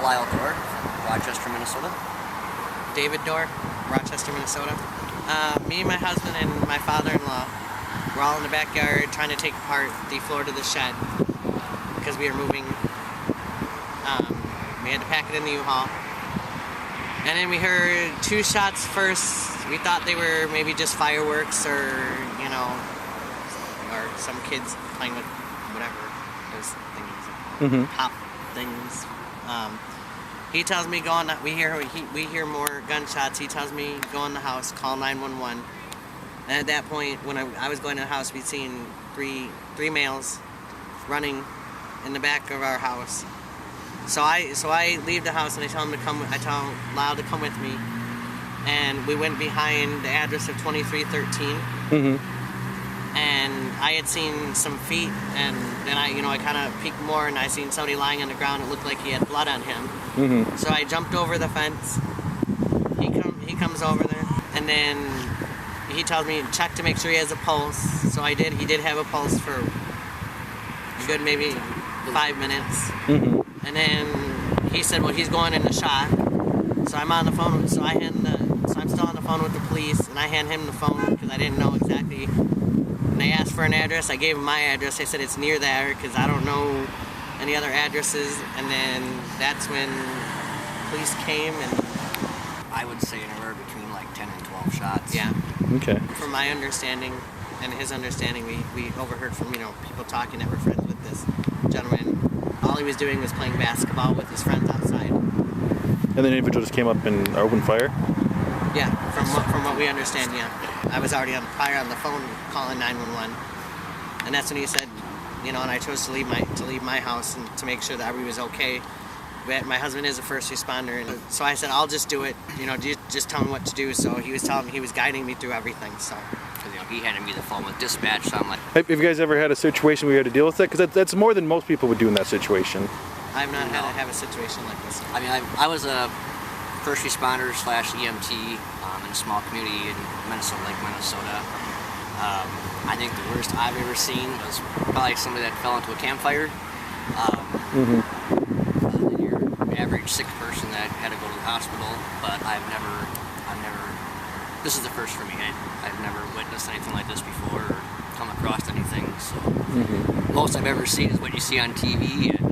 Lyle Doerr from Rochester, Minnesota. David Doerr, Rochester, Minnesota. Me, my husband, and my father-in-law were all in the backyard trying to take apart the floor to the shed because we were moving. We had to pack it in the U-Haul. And then we heard 2 shots first. We thought they were maybe just fireworks or, you know, or some kids playing with whatever those things, pop things. He tells me go in. We hear more gunshots. He tells me go in the house, call 911. And at that point, when I was going to the house, we'd seen three males running in the back of our house. So I leave the house and I tell him to come. I tell Lyle to come with me, and we went behind the address of 2313. And I had seen some feet, and then I kind of peeked more, and I seen somebody lying on the ground. It looked like he had blood on him. So I jumped over the fence. He comes over there, and then he tells me to check to make sure he has a pulse. So I did. He did have a pulse for a good maybe 5 minutes. And then he said, well, he's going into shock. So I'm on the phone. So I'm still on the phone with the police, and I hand him the phone because I didn't know exactly. And they asked for an address. I gave them my address. They said it's near there because I don't know any other addresses. And then that's when police came, and I would say anywhere between like 10 and 12 shots. Yeah. Okay. From my understanding and his understanding, we overheard from people talking that were friends with this gentleman. All he was doing was playing basketball with his friends outside. And then the individual just came up and opened fire? Yeah, from what we understand, yeah. I was already on the phone calling 911, and that's when he said, and I chose to leave my house and to make sure that everybody was okay. But my husband is a first responder, and so I said, I'll just do it. Just tell me what to do. So he was guiding me through everything. So. He handed me the phone with dispatch, so I'm like... Have you guys ever had a situation where you had to deal with that? Because that's more than most people would do in that situation. I've not had to have a situation like this. I mean, I was a first responder / EMT in a small community in Minnesota, Lake Minnesota. I think the worst I've ever seen was probably somebody that fell into a campfire. Your average sick person that had to go to the hospital, but I've never. This is the first for me. I've never witnessed anything like this before or come across anything. So most I've ever seen is what you see on TV. And